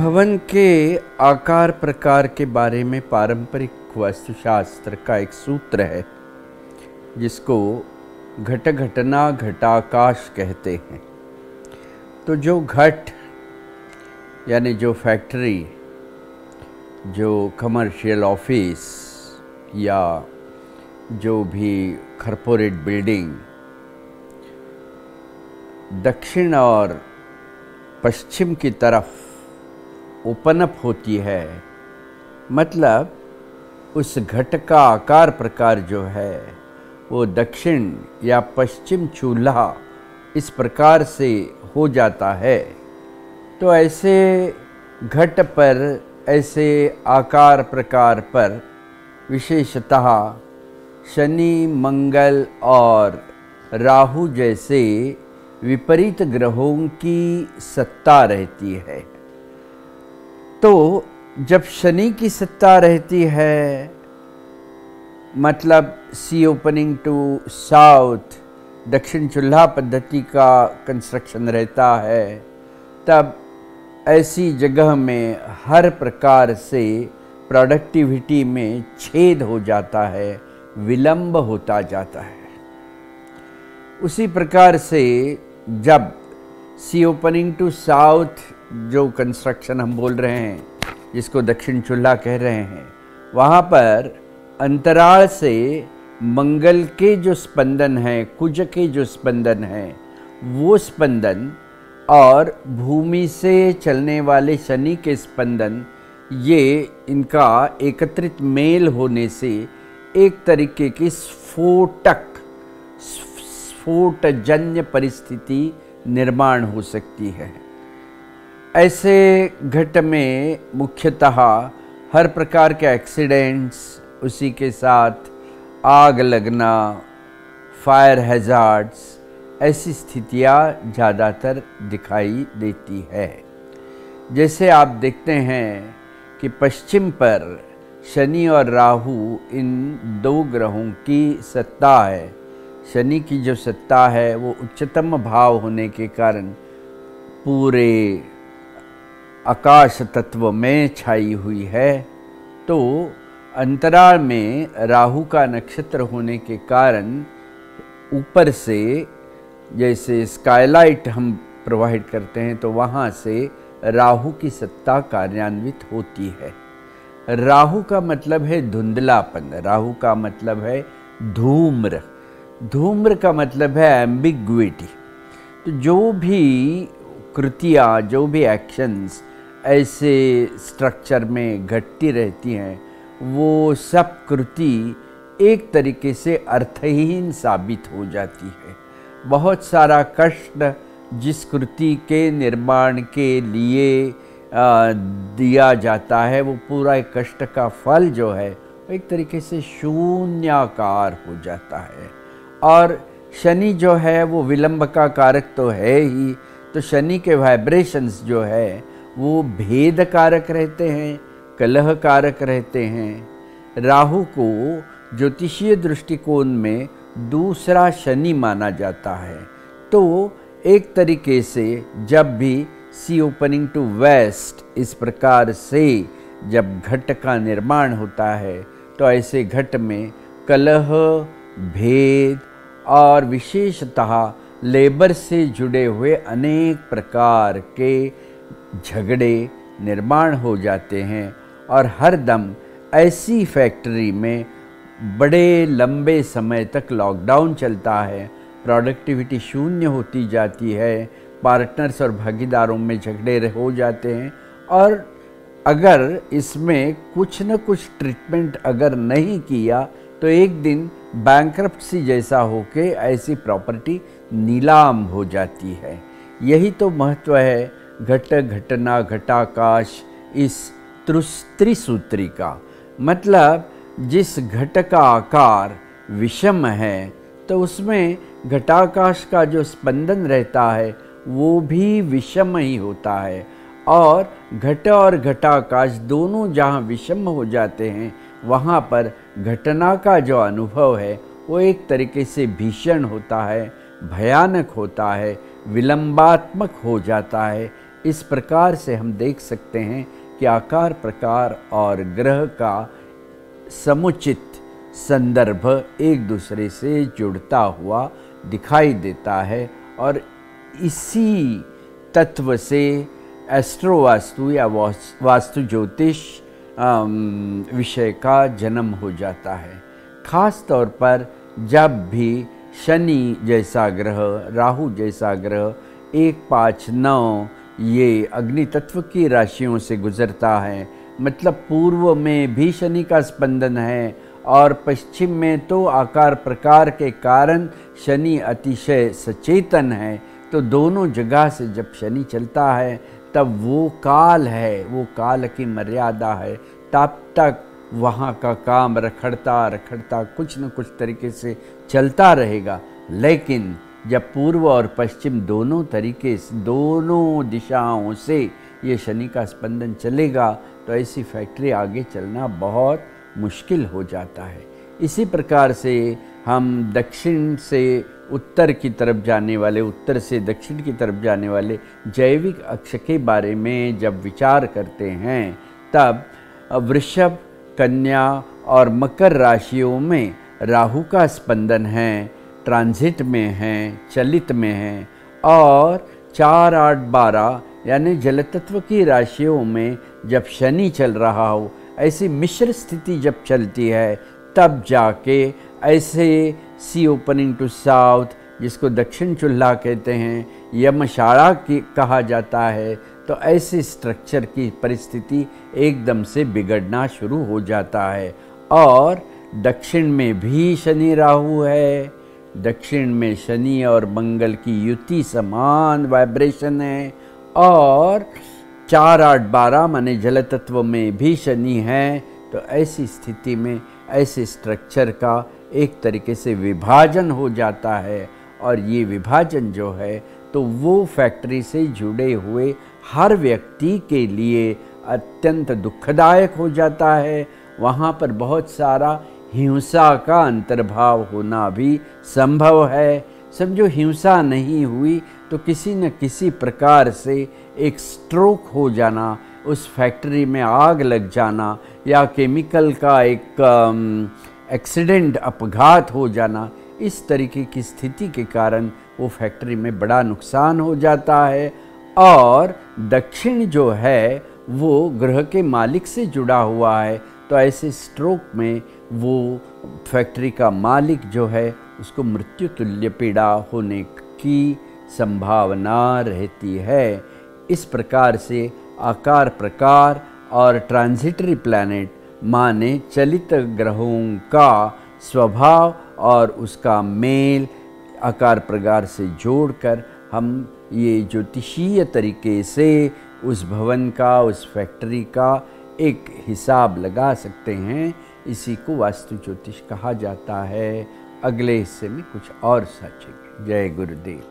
भवन के आकार प्रकार के बारे में पारंपरिक वास्तुशास्त्र का एक सूत्र है जिसको घट घटना घटाकाश कहते हैं। तो जो घट यानी जो फैक्ट्री, जो कमर्शियल ऑफिस या जो भी कॉर्पोरेट बिल्डिंग दक्षिण और पश्चिम की तरफ ओपन अप होती है, मतलब उस घट का आकार प्रकार जो है वो दक्षिण या पश्चिम चूल्हा इस प्रकार से हो जाता है। तो ऐसे घट पर, ऐसे आकार प्रकार पर विशेषतः शनि, मंगल और राहु जैसे विपरीत ग्रहों की सत्ता रहती है। तो जब शनि की सत्ता रहती है, मतलब सी ओपनिंग टू साउथ, दक्षिण चूल्हा पद्धति का कंस्ट्रक्शन रहता है, तब ऐसी जगह में हर प्रकार से प्रोडक्टिविटी में छेद हो जाता है, विलंब होता जाता है। उसी प्रकार से जब सी ओपनिंग टू साउथ जो कंस्ट्रक्शन हम बोल रहे हैं, जिसको दक्षिण चूल्हा कह रहे हैं, वहाँ पर अंतराल से मंगल के जो स्पंदन हैं, कुज के जो स्पंदन हैं, वो स्पंदन और भूमि से चलने वाले शनि के स्पंदन, ये इनका एकत्रित मेल होने से एक तरीके की स्फोटजन्य परिस्थिति निर्माण हो सकती है। ऐसे घट में मुख्यतः हर प्रकार के एक्सीडेंट्स, उसी के साथ आग लगना, फायर हैजार्ड्स, ऐसी स्थितियाँ ज़्यादातर दिखाई देती है। जैसे आप देखते हैं कि पश्चिम पर शनि और राहु, इन दो ग्रहों की सत्ता है। शनि की जो सत्ता है वो उच्चतम भाव होने के कारण पूरे आकाश तत्व में छाई हुई है। तो अंतराल में राहु का नक्षत्र होने के कारण ऊपर से जैसे स्काईलाइट हम प्रोवाइड करते हैं, तो वहाँ से राहु की सत्ता कार्यान्वित होती है। राहु का मतलब है धुंधलापन, राहु का मतलब है धूम्र, धूम्र का मतलब है एम्बिग्विटी। तो जो भी कृतियाँ, जो भी एक्शंस ऐसे स्ट्रक्चर में घटती रहती हैं, वो सब कृति एक तरीके से अर्थहीन साबित हो जाती है। बहुत सारा कष्ट जिस कृति के निर्माण के लिए दिया जाता है, वो पूरा एक कष्ट का फल जो है एक तरीके से शून्याकार हो जाता है। और शनि जो है वो विलंब का कारक तो है ही, तो शनि के वाइब्रेशंस जो है वो भेद कारक रहते हैं, कलह कारक रहते हैं। राहु को ज्योतिषीय दृष्टिकोण में दूसरा शनि माना जाता है। तो एक तरीके से जब भी सी ओपनिंग टू वेस्ट इस प्रकार से जब घट का निर्माण होता है, तो ऐसे घट में कलह, भेद और विशेषतः लेबर से जुड़े हुए अनेक प्रकार के झगड़े निर्माण हो जाते हैं। और हर दम ऐसी फैक्ट्री में बड़े लंबे समय तक लॉकडाउन चलता है, प्रोडक्टिविटी शून्य होती जाती है, पार्टनर्स और भागीदारों में झगड़े हो जाते हैं। और अगर इसमें कुछ न कुछ ट्रीटमेंट अगर नहीं किया, तो एक दिन बैंक्रप्सी जैसा होके ऐसी प्रॉपर्टी नीलाम हो जाती है। यही तो महत्व है घट घटना घटाकाश इस त्रिसूत्री का। मतलब जिस घट का आकार विषम है, तो उसमें घटाकाश का जो स्पंदन रहता है वो भी विषम ही होता है। और घट और घटाकाश दोनों जहाँ विषम हो जाते हैं, वहाँ पर घटना का जो अनुभव है वो एक तरीके से भीषण होता है, भयानक होता है, विलंबात्मक हो जाता है। इस प्रकार से हम देख सकते हैं कि आकार प्रकार और ग्रह का समुचित संदर्भ एक दूसरे से जुड़ता हुआ दिखाई देता है और इसी तत्व से एस्ट्रो वास्तु या वास्तु ज्योतिष विषय का जन्म हो जाता है। खास तौर पर जब भी शनि जैसा ग्रह, राहु जैसा ग्रह 1, 5, 9 ये अग्नि तत्व की राशियों से गुजरता है, मतलब पूर्व में भी शनि का स्पंदन है और पश्चिम में तो आकार प्रकार के कारण शनि अतिशय सचेतन है, तो दोनों जगह से जब शनि चलता है तब वो काल है, वो काल की मर्यादा है, तब तक वहाँ का काम रखड़ता रखड़ता कुछ न कुछ तरीके से चलता रहेगा। लेकिन जब पूर्व और पश्चिम दोनों तरीके से, दोनों दिशाओं से ये शनि का स्पंदन चलेगा तो ऐसी फैक्ट्री आगे चलना बहुत मुश्किल हो जाता है। इसी प्रकार से हम दक्षिण से उत्तर की तरफ जाने वाले, उत्तर से दक्षिण की तरफ जाने वाले जैविक अक्ष के बारे में जब विचार करते हैं तब वृषभ, कन्या और मकर राशियों में राहु का स्पंदन है, ट्रांजिट में है, चलित में है, और 4, 8, 12 यानी जल तत्व की राशियों में जब शनि चल रहा हो, ऐसी मिश्र स्थिति जब चलती है तब जाके ऐसे सी ओपनिंग टू साउथ, जिसको दक्षिण चुल्हा कहते हैं, यमशाड़ा की कहा जाता है, तो ऐसे स्ट्रक्चर की परिस्थिति एकदम से बिगड़ना शुरू हो जाता है। और दक्षिण में भी शनि राहु है, दक्षिण में शनि और मंगल की युति समान वाइब्रेशन है, और 4, 8, 12 माने जल तत्व में भी शनि है, तो ऐसी स्थिति में ऐसे स्ट्रक्चर का एक तरीके से विभाजन हो जाता है। और ये विभाजन जो है तो वो फैक्ट्री से जुड़े हुए हर व्यक्ति के लिए अत्यंत दुखदायक हो जाता है। वहाँ पर बहुत सारा हिंसा का अंतर्भाव होना भी संभव है। समझो हिंसा नहीं हुई तो किसी न किसी प्रकार से एक स्ट्रोक हो जाना, उस फैक्ट्री में आग लग जाना, या केमिकल का एक एक्सीडेंट, अपघात हो जाना, इस तरीके की स्थिति के कारण वो फैक्ट्री में बड़ा नुकसान हो जाता है। और दक्षिण जो है वो ग्रह के मालिक से जुड़ा हुआ है, तो ऐसे स्ट्रोक में वो फैक्ट्री का मालिक जो है उसको मृत्यु तुल्य पीड़ा होने की संभावना रहती है। इस प्रकार से आकार प्रकार और ट्रांजिटरी प्लैनेट माने चलित ग्रहों का स्वभाव और उसका मेल आकार प्रकार से जोड़कर हम ये ज्योतिषीय तरीके से उस भवन का, उस फैक्ट्री का एक हिसाब लगा सकते हैं। इसी को वास्तु ज्योतिष कहा जाता है। अगले हिस्से में कुछ और सोचेंगे। जय गुरुदेव।